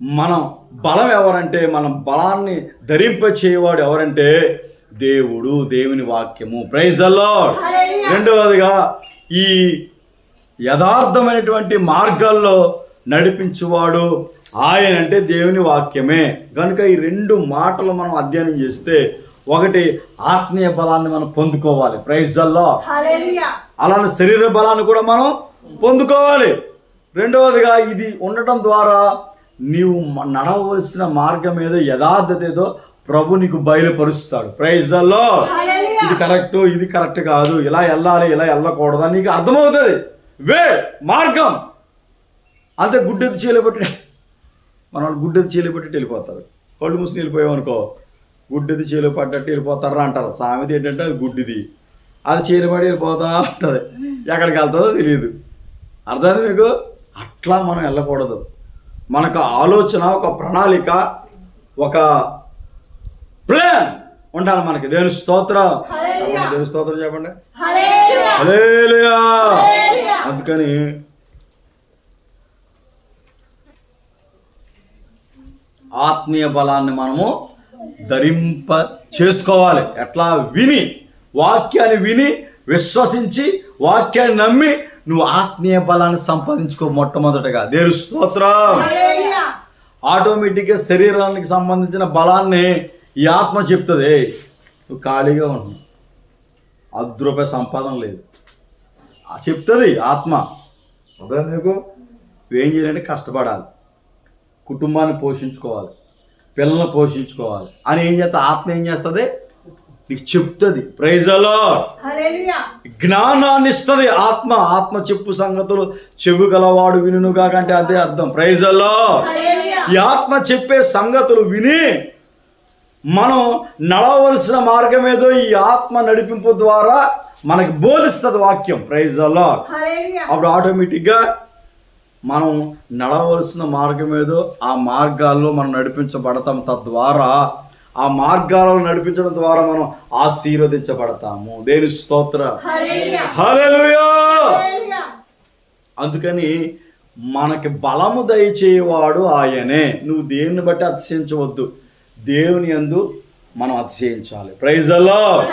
మనం బలం ఎవరంటే, మనం బలాన్ని ధరింపచేయవాడు ఎవరంటే దేవుడు, దేవుని వాక్యము. Praise the lord. రెండవదిగా ఈ యథార్థమైనటువంటి మార్గాల్లో నడిపించువాడు ఆయన అంటే దేవుని వాక్యమే. కనుక ఈ రెండు మాటలు మనం అధ్యయనం చేస్తే, ఒకటి ఆత్మీయ బలాన్ని మనం పొందుకోవాలి. Praise the lord. అలానే శరీర బలాన్ని కూడా మనం పొందుకోవాలి. రెండవదిగా ఇది ఉండటం ద్వారా నీవు నడవలసిన మార్గం ఏదో, యథార్థత ఏదో ప్రభు నీకు బయలుపరుస్తాడు. Praise the Lord. ఇది కరెక్ట్, ఇది కరెక్ట్ కాదు, ఇలా వెళ్ళాలి, ఇలా వెళ్ళకూడదు అని నీకు అర్థమవుతుంది. మార్గం అంతే. గుడ్డెత్తి చీలబట్టి మన వాళ్ళు గుడ్డెత్తి చీలబట్టి వెళ్ళిపోతారు. కళ్ళు మూసి వెళ్ళిపోయామనుకో, గుడ్డెత్తి చీలు పడ్డట్టు వెళ్ళిపోతారా అంటారు. సామెత ఏంటంటే అది గుడ్డిది, అది చీలబడి వెళ్ళిపోతా ఉంటుంది. ఎక్కడికి వెళ్తుందో తెలియదు. అర్థమైంది మీకు? అట్లా మనం వెళ్ళకూడదు. మనకు ఆలోచన, ఒక ప్రణాళిక, ఒక ప్లాన్ ఉండాలి మనకి. దేవుని స్తోత్రం. దేవుని స్తోత్రం చెప్పండి. హల్లెలూయా. అందుకని ఆత్మీయ బలాన్ని మనము ధరింప చేసుకోవాలి. ఎట్లా? విని, వాక్యాన్ని విని విశ్వసించి వాక్యాన్ని నమ్మి నువ్వు ఆత్మీయ బలాన్ని సంపాదించుకో. మొట్టమొదటగా దేవుని స్తోత్రం. ఆటోమేటిక్గా శరీరానికి సంబంధించిన బలాన్ని ఈ ఆత్మ చెప్తుంది. నువ్వు ఖాళీగా ఉంటున్నావు, ₹10 సంపాదన లేదు చెప్తుంది ఆత్మ. అదే నీకు నువ్వేం చేయాలంటే కష్టపడాలి, కుటుంబాన్ని పోషించుకోవాలి, పిల్లల్ని పోషించుకోవాలి అని ఏం చేస్తా ఆత్మ ఏం చేస్తుంది? నీకు చెప్తుంది. Praise the lord. జ్ఞానాన్ని ఇస్తుంది ఆత్మ. ఆత్మ చెప్పు సంగతులు చెవు గలవాడు వినుగా కంటే అదే అర్థం. Praise the lord. ఈ ఆత్మ చెప్పే సంగతులు విని మనం నడవలసిన మార్గం ఏదో ఈ ఆత్మ నడిపింపు ద్వారా మనకి బోధిస్తుంది వాక్యం. Praise the lord. అప్పుడు ఆటోమేటిక్గా మనం నడవలసిన మార్గం ఏదో ఆ మార్గాల్లో మనం నడిపించబడతాం. తద్వారా ఆ మార్గాలను నడిపించడం ద్వారా మనం ఆశీర్వదించబడతాము. దేవుని స్తోత్రం. హల్లెలూయా. అందుకని మనకి బలము దయచేవాడు ఆయనే. నువ్వు దేవుని బట్టి అతిశయించవద్దు, దేవుని యందు మనం అతిశయించాలి. Praise the Lord.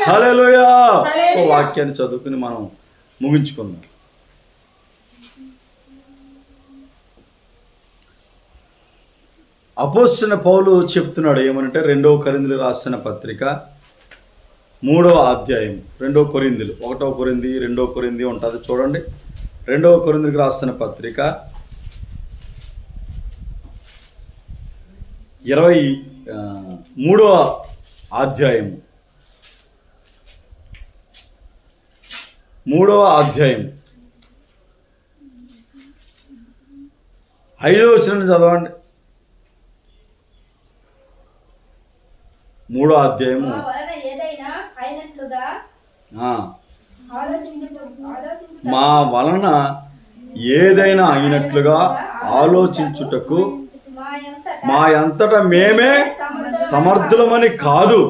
హల్లెలూయా. వాక్యాన్ని చదువుకుని మనం ముగించుకుందాం. అపోస్తలుడైన పౌలు చెప్తున్నాడు ఏమనంటే 2 కొరింథీయులకు రాసిన పత్రిక 3వ అధ్యాయం. 2 కొరింథీయులు 1 కొరింథీ 2 కొరింథీ ఉంటుంది చూడండి. 2 కొరింథీయులకు రాసిన పత్రిక 23వ అధ్యాయం 3వ అధ్యాయం 5వ వచనం చదవండి. 3వ అధ్యాయము. మా వలన ఏదైనా అయినట్లుగా ఆలోచించుటకు మా అంతటా మేమే సమర్థులమని కాదు,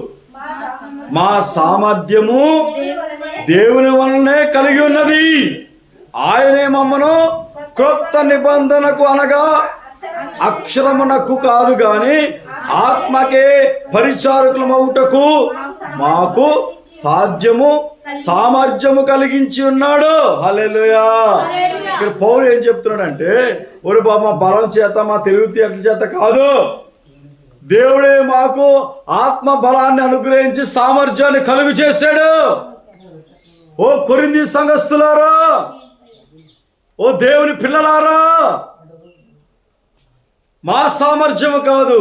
మా సామర్థ్యము దేవుని వలనే కలిగి ఉన్నది. ఆయనే మమ్మను క్రొత్త నిబంధనకు అనగా అక్షరమునకు కాదు గాని ఆత్మకే పరిచారకులమవుటకు మాకు సామర్థ్యము కలిగించి ఉన్నాడు. హల్లెలూయా. ఇక్కడ పౌలు ఏం చెప్తున్నాడంటే, ఒరే బాబు మా బలం చేత మా తెలివితేటల చేత కాదు, దేవుడే మాకు ఆత్మ బలాన్ని అనుగ్రహించి సామర్థ్యాన్ని కలుగు చేశాడు. ఓ కొరింథీ సంఘస్థులారా, ఓ దేవుని పిల్లలారా, మా సామర్థ్యము కాదు,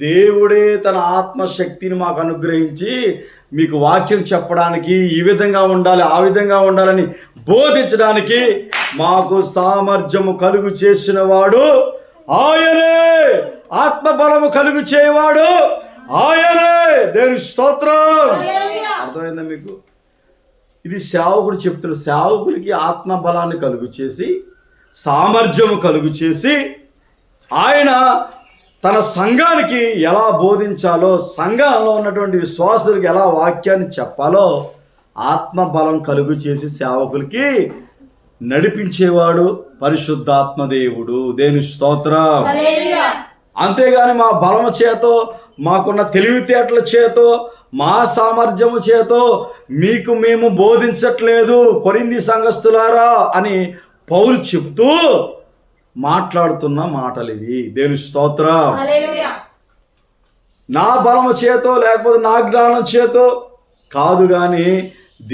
దేవుడే తన ఆత్మశక్తిని మాకు అనుగ్రహించి మీకు వాక్యం చెప్పడానికి ఈ విధంగా ఉండాలి ఆ విధంగా ఉండాలని బోధించడానికి మాకు సామర్థ్యము కలుగు చేసిన వాడు ఆయనే. ఆత్మబలము కలుగు చేయవాడు ఆయనే. దేవుని స్తోత్రం. అర్థమైందా మీకు? ఇది సేవకుడు చెప్తున్న సేవకులకి ఆత్మబలాన్ని కలుగు చేసి సామర్థ్యము కలుగు చేసి ఆయన తన సంఘానికి ఎలా బోధించాలో, సంఘంలో ఉన్నటువంటి విశ్వాసులకు ఎలా వాక్యాన్ని చెప్పాలో ఆత్మబలం కలుగు చేసి సేవకులకి నడిపించేవాడు పరిశుద్ధాత్మ దేవుడు. దేవుని స్తోత్రం. అంతేగాని మా బలము చేతో, మాకున్న తెలివితేటల చేతో, మా సామర్థ్యము చేతో మీకు మేము బోధించట్లేదు కొరింథీ సంఘస్థులారా అని పౌలు చెప్తూ మాట్లాడుతున్న మాటలు ఇవి. దేవుని స్తోత్రం. నా బలము చేతో లేకపోతే నా జ్ఞానం చేతో కాదు, కానీ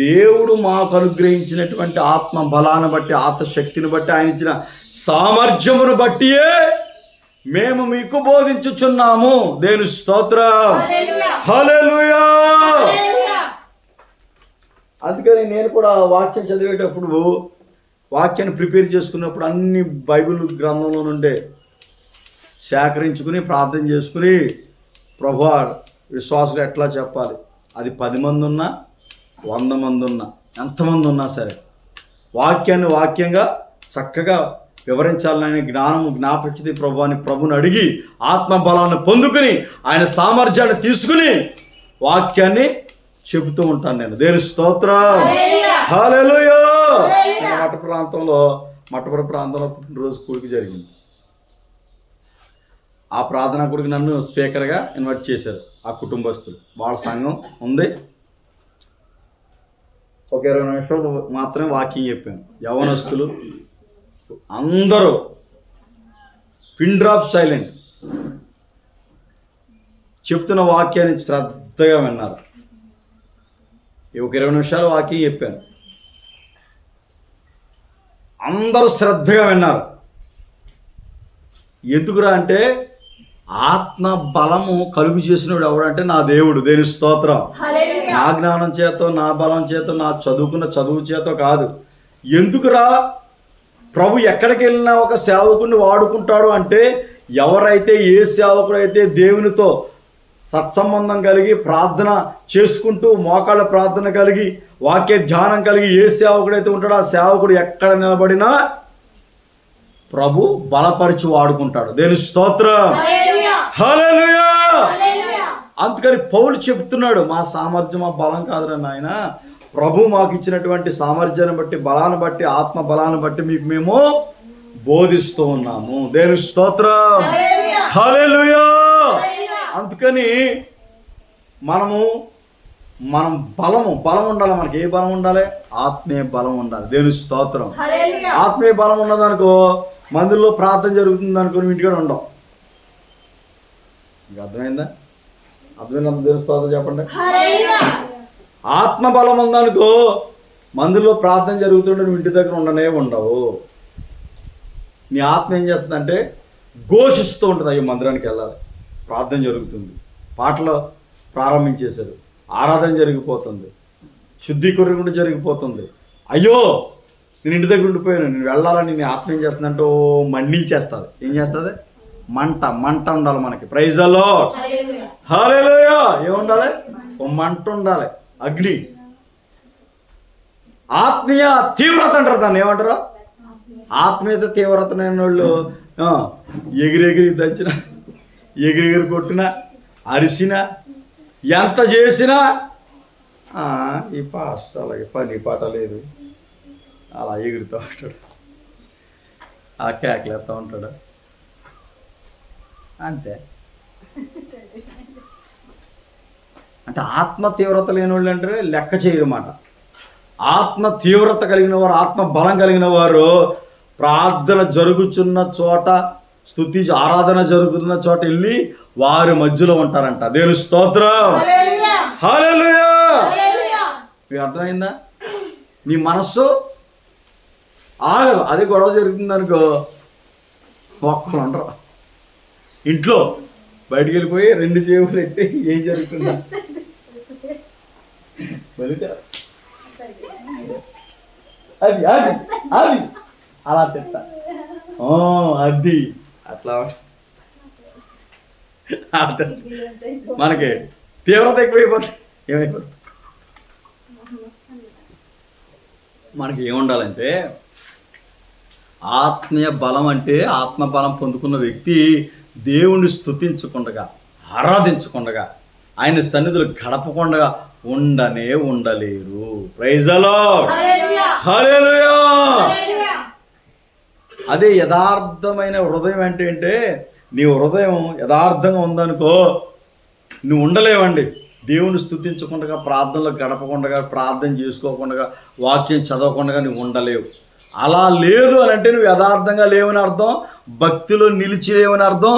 దేవుడు మాకు అనుగ్రహించినటువంటి ఆత్మ బలాన్ని బట్టి, ఆత్మశక్తిని బట్టి, ఆయన ఇచ్చిన సామర్థ్యమును బట్టియే మేము మీకు బోధించుచున్నాము. దేవుని స్తోత్రం. హల్లెలూయా. అందుకని నేను కూడా వాక్యం చదివేటప్పుడు, వాక్యాన్ని ప్రిపేర్ చేసుకున్నప్పుడు అన్ని బైబిల్ గ్రంథంలో నుండే సేకరించుకుని ప్రార్థన చేసుకుని, ప్రభువా విశ్వాసులు ఎట్లా చెప్పాలి, అది 10 మంది ఉన్నా 100 మంది ఉన్నా ఎంతమంది ఉన్నా సరే వాక్యాన్ని వాక్యంగా చక్కగా వివరించాలని జ్ఞాపకశక్తి ప్రభుని అడిగి ఆత్మబలాన్ని పొందుకుని ఆయన సామర్థ్యాన్ని తీసుకుని వాక్యాన్ని చెబుతూ ఉంటాను నేను. దేవుని స్తోత్రం. హల్లెలూయా. మట్టపుర ప్రాంతంలో పుట్టినరోజు కూడిక జరిగింది. ఆ ప్రార్థనా కొడుకు నన్ను స్పీకర్గా ఇన్వైట్ చేశారు. ఆ కుటుంబస్తులు వాళ్ళ సంఘం ఉంది. ఒక 20 నిమిషాలు మాత్రమే వాకింగ్ చెప్పాను. యవనస్తులు అందరూ పిన్ డ్రాప్ సైలెంట్, చెప్తున్న వాక్యాన్ని శ్రద్ధగా విన్నారు. ఒక 20 నిమిషాలు వాకింగ్ చెప్పాను. అందరూ శ్రద్ధగా విన్నారు. ఎందుకురా అంటే ఆత్మ బలము కలుగు చేసినోడు ఎవడంటే నా దేవుడు. దేని స్తోత్రం. నా జ్ఞానం చేతో, నా బలం చేతో, నా చదువుకున్న చదువు చేతో కాదు. ఎందుకురా ప్రభు ఎక్కడికి వెళ్ళినా ఒక సేవకుడిని వాడుకుంటాడు అంటే, ఎవరైతే ఏ సేవకుడైతే దేవునితో సత్సంబంధం కలిగి ప్రార్థన చేసుకుంటూ మోకాళ్ళ ప్రార్థన కలిగి వాక్య ధ్యానం కలిగి ఏ సేవకుడైతే ఉంటాడో ఆ సేవకుడు ఎక్కడ నిలబడినా ప్రభు బలపరిచి వాడుకుంటాడు. దేని స్తోత్రం. హల్లెలూయా. అందుకని పౌలు చెప్తున్నాడు, మా సామర్థ్యం మా బలం కాదురా నాయన, ప్రభు మాకు ఇచ్చినటువంటి సామర్థ్యాన్ని బట్టి, బలాన్ని బట్టి, ఆత్మ బలాన్ని బట్టి మీకు మేము బోధిస్తూ ఉన్నాము. దేని స్తోత్రం. హల్లెలూయా. అందుకని మనం బలం ఉండాలి. మనకి ఏ బలం ఉండాలి? ఆత్మీయ బలం ఉండాలి. దేని స్తోత్రం. ఆత్మీయ బలం ఉన్నదనుకో, మందిలో ప్రార్థన జరుగుతుంది అనుకో, నువ్వు ఇంటికాడ ఉండవు. ఇంకా అర్థమైందా? అర్థమైందా? దేని స్తోత్రం చెప్పండి. ఆత్మ బలం ఉందనుకో, మందిలో ప్రార్థన జరుగుతుంటే నువ్వు ఇంటి దగ్గర ఉండవు. నీ ఆత్మ ఏం చేస్తుందంటే ఘోషిస్తూ ఉంటుంది, అయ్యో మందిరానికి వెళ్ళాలి, ప్రార్థన జరుగుతుంది, పాటలు ప్రారంభించేశారు, ఆరాధన జరిగిపోతుంది, శుద్ధీకరణ కూడా జరిగిపోతుంది. అయ్యో నేను ఇంటి దగ్గర ఉండిపోయాను, నేను వెళ్ళాలని నీ ఆత్మ ఏం చేస్తుందంటే మండించేస్తుంది. ఏం చేస్తుంది? మంట ఉండాలి మనకి. Praise the Lord. హల్లెలూయా. ఏముండాలి? ఓ మంట ఉండాలి, అగ్ని. ఆత్మీయ తీవ్రత అంటారు దాన్ని. ఏమంటారు? ఆత్మీయత తీవ్రత లేని వాళ్ళు ఎగిరెగిరి దంచిన, ఎగిరెగిరి కొట్టినా, అరిసినా, ఎంత చేసినా ఈ పాస్టర్ అలాగే పని పాట లేదు, అలా ఎగురుతూ ఉంటాడు, అలా కేకలేస్తూ ఉంటాడు, అంతే. అంటే ఆత్మ తీవ్రత లేని వాళ్ళు అంటే లెక్క చేయరన్నమాట. ఆత్మ తీవ్రత కలిగిన వారు, ఆత్మ బలం కలిగిన వారు ప్రార్థన జరుగుతున్న చోట, స్తుతి ఆరాధన జరుగుతున్న చోట వెళ్ళి వారి మధ్యలో ఉంటారంట. దేవుని స్తోత్రం. హల్లెలూయా. మీకు అర్థమైందా? నీ మనస్సు ఆగదు. అదే గొడవ జరుగుతుంది అనుకో, ఒక్కరు ఉండరు. ఇంట్లో బయటికి వెళ్ళిపోయి 2 చేతులు ఎట్టి ఏం జరుగుతుందా అది అది అది అలా తిట్టా, అది అట్లా మనకి తీవ్రత ఎక్కువైపోతుంది. ఏమైపోతుంది? మనకి ఏముండాలంటే ఆత్మీయ బలం అంటే, ఆత్మ బలం పొందుకున్న వ్యక్తి దేవుణ్ణి స్తుతించకుండా, ఆరాధించకుండా, ఆయన సన్నిధులు గడపకుండా ఉండలేరు. Praise the Lord. హల్లెలూయా. అదే యథార్థమైన హృదయం అంటే నీ హృదయం యథార్థంగా ఉందనుకో, నువ్వు ఉండలేవండి. దేవుని స్తుతించకుండా, ప్రార్థనలో గడపకుండా, ప్రార్థన చేసుకోకుండా, వాక్యం చదవకుండా నువ్వు ఉండలేవు. అలా లేదు అని అంటే నువ్వు యథార్థంగా లేవని అర్థం, భక్తిలో నిలిచి లేవని అర్థం,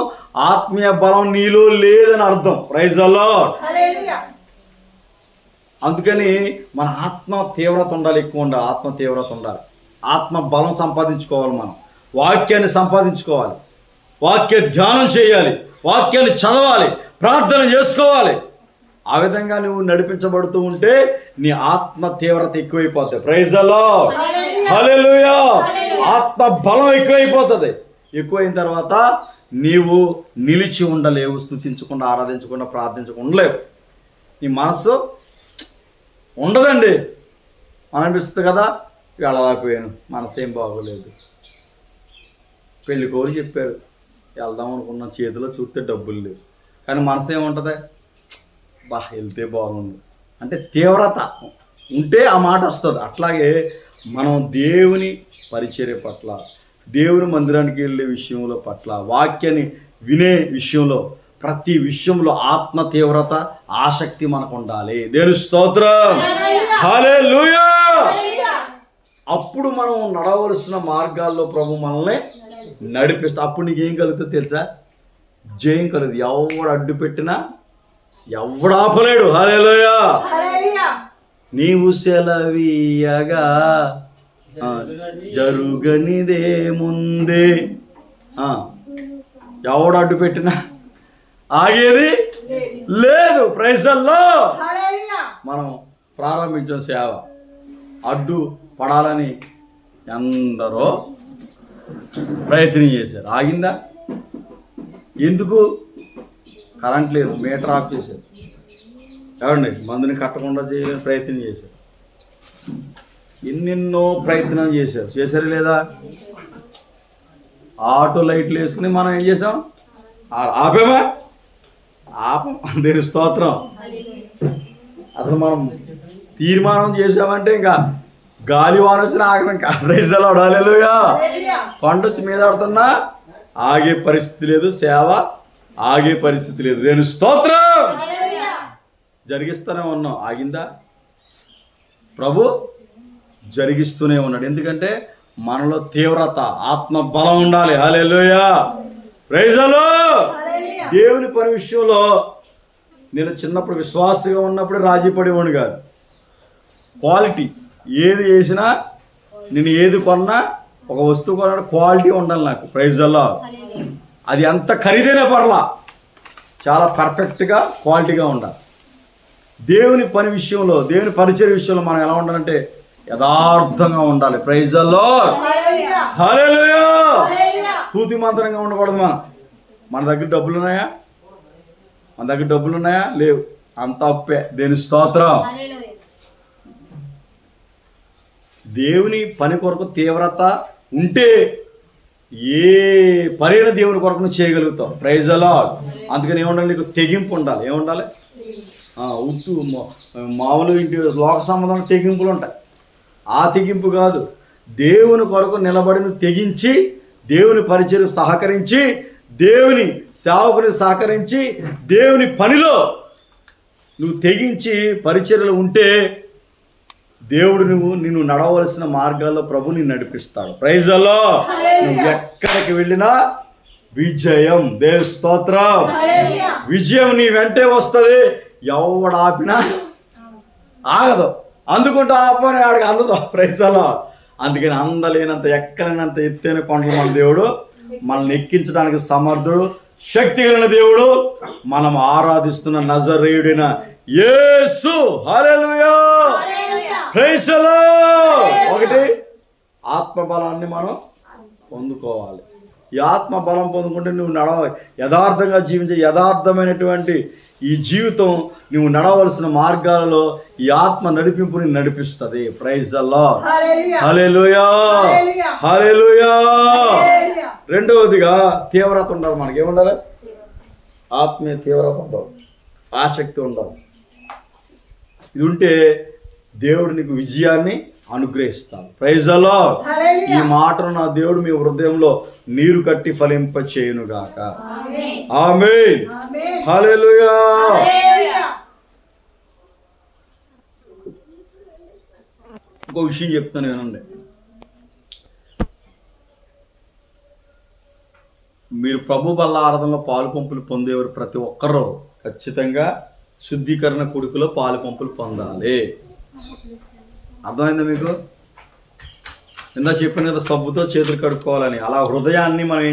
ఆత్మీయ బలం నీలో లేదని అర్థం. Praise the lord. అందుకని మన ఆత్మ తీవ్రత ఉండాలి, ఎక్కువ ఉండాలి. ఆత్మ తీవ్రత ఉండాలి, ఆత్మ బలం సంపాదించుకోవాలి. మనం వాక్యాన్ని సంపాదించుకోవాలి, వాక్య ధ్యానం చేయాలి, వాక్యాన్ని చదవాలి, ప్రార్థన చేసుకోవాలి. ఆ విధంగా నువ్వు నడిపించబడుతూ ఉంటే నీ ఆత్మ తీవ్రత ఎక్కువైపోతుంది. Praise the Lord. హల్లెలూయా. ఆత్మ బలం ఎక్కువైపోతుంది. ఎక్కువైన తర్వాత నీవు నిలిచి ఉండలేవు, స్తుతించకుండా, ఆరాధించకుండా, ప్రార్థించకుండా ఉండలేవు. నీ మనస్సు ఉండదండి. అనిపిస్తుంది కదా, వెళ్ళలేకపోయాను, మనసు ఏం బాగోలేదు. పెళ్లి కోరి చెప్పారు, వెళ్దాం అనుకున్న, చేతిలో చూస్తే డబ్బులు లేవు, కానీ మనసు ఏముంటుంది? వెళ్తే బాగుంది అంటే తీవ్రత ఉంటే ఆ మాట వస్తుంది. అట్లాగే మనం దేవుని పరిచర్య పట్ల, దేవుని మందిరానికి వెళ్ళే విషయంలో పట్ల, వాక్యాన్ని వినే విషయంలో, ప్రతి విషయంలో ఆత్మ తీవ్రత, ఆసక్తి మనకు ఉండాలి. దేవుని స్తోత్రం, హల్లెలూయా. అప్పుడు మనం నడవలసిన మార్గాల్లో ప్రభు మనల్ని నడిపిస్తా. అప్పుడు నీకేం కలుగుతుంది తెలుసా? జయం కలుగుతుంది. ఎవడు అడ్డు పెట్టినా ఎవడు ఆపలేడు. హల్లెలూయా. నీవు సెలవీయగా జరుగనిదే ముందే. ఎవడు అడ్డు పెట్టినా ఆగేది లేదు. Praise the lord. మనం ప్రారంభించిన సేవ అడ్డు పడాలని ఎందరో ప్రయత్నం చేశారు. ఆగిందా? ఎందుకు? కరెంట్ లేదు, మీటర్ ఆఫ్ చేశారు. ఏమండి, మందుని కట్టకుండా చేయాలని ప్రయత్నం చేశారు. ఎన్నెన్నో ప్రయత్నం చేశారు లేదా? ఆటో లైట్లు వేసుకుని మనం ఏం చేసాం? ఆపేమా? ఆపం. దేని స్తోత్రం. అసలు మనం తీర్మానం చేసామంటే ఇంకా గాలి వాన వచ్చిన ఆగం. ఇంకా ప్రైజ్ ది లార్డ్, హల్లెలూయా. కొండ వచ్చి మీద పడుతున్నా ఆగే పరిస్థితి లేదు, సేవ ఆగే పరిస్థితి లేదు. దేని స్తోత్రం. జరిగిస్తూనే ఉన్నాం. ఆగిందా? ప్రభు జరిగిస్తూనే ఉన్నాడు. ఎందుకంటే మనలో తీవ్రత, ఆత్మ బలం ఉండాలి. హల్లెలూయా, ప్రైజ్ ది లార్డ్. దేవుని పని విషయంలో నేను చిన్నప్పుడు విశ్వాసంగా ఉన్నప్పుడు రాజీ పడేవాడు కాదు. క్వాలిటీ ఏది వేసినా, నేను ఏది కొన్నా, ఒక వస్తువు కొన్నా క్వాలిటీ ఉండాలి నాకు. Praise the lord. అది ఎంత ఖరీదైన పర్లా, చాలా పర్ఫెక్ట్గా క్వాలిటీగా ఉండాలి. దేవుని పని విషయంలో, దేవుని పరిచయ విషయంలో మనం ఎలా ఉండాలంటే యథార్థంగా ఉండాలి. ప్రైజ్ ది లార్డ్, హల్లెలూయా. తూతి మంత్రంగా ఉండకూడదు. మన దగ్గర డబ్బులు ఉన్నాయా? మన దగ్గర డబ్బులు ఉన్నాయా? లేవు, అంత అప్పే. దేని స్తోత్రం. దేవుని పని కొరకు తీవ్రత ఉంటే ఏ పరైన దేవుని కొరకు నువ్వు చేయగలుగుతావు. Praise the lord. అందుకని ఏముండాలి? నీకు తెగింపు ఉండాలి. ఏముండాలి? ఉత్తు మామూలు ఇంటి లోక సంబంధం తెగింపులు ఉంటాయి. ఆ తెగింపు కాదు, దేవుని కొరకు నిలబడి నువ్వు తెగించి, దేవుని పరిచయం సహకరించి, దేవుని సేవకుని సహకరించి, దేవుని పనిలో నువ్వు తెగించి పరిచర్యలు ఉంటే దేవుడు నిన్ను నడవలసిన మార్గాల్లో ప్రభు నిన్ను నడిపిస్తాడు. Praise the lord. నువ్వు ఎక్కడికి వెళ్ళినా విజయం. దేవుని స్తోత్రం. విజయం నీ వెంటే వస్తుంది. ఎవడు ఆపినా ఆగదు. అందుకుంటూ ఆపని ఆడికి అందదు. Praise the lord. అందుకని అందలేనంత, ఎక్కలేనంత ఎత్తైన కొండలు మన దేవుడు మనల్ని ఎక్కించడానికి సమర్థుడు, శక్తి కలిగిన దేవుడు. మనం ఆరాధిస్తున్న నజరేయుడైన యేసు. హల్లెలూయా, ప్రైజ్ ది లార్డ్. ఒకటి, ఆత్మబలాన్ని మనం పొందుకోవాలి. ఈ ఆత్మ బలం పొందుకుంటే నువ్వు యథార్థంగా జీవించే యథార్థమైనటువంటి ఈ జీవితం నువ్వు నడవలసిన మార్గాలలో ఈ ఆత్మ నడిపింపుని నడిపిస్తుంది. ప్రైజ్ ది లార్డ్, హల్లెలూయా, హల్లెలూయా. రెండవదిగా తీవ్రత ఉండాలి. మనకి ఏముండాలి? ఆత్మీయ తీవ్రత ఉండాలి, ఆసక్తి ఉండాలి. ఇది ఉంటే దేవుడు నీకు విజయాన్ని అనుగ్రహిస్తాడు. Praise the lord. ఈ మాటను నా దేవుడు మీ హృదయంలో నీరు కట్టి ఫలింప చేయునుగాక. ఆమేన్, హల్లెలూయా. ఇంకో విషయం చెప్తాను వినండి. మీరు ప్రభు బల్ల ఆరాధనలో పాలు పంపులు పొందేవారు ప్రతి ఒక్కరూ ఖచ్చితంగా శుద్ధీకరణ కొడుకులో పాలు పంపులు పొందాలి. అర్థమైందా మీకు? ఇందా చెప్పిన కదా, సబ్బుతో చేతులు కడుక్కోవాలని. అలా హృదయాన్ని మనం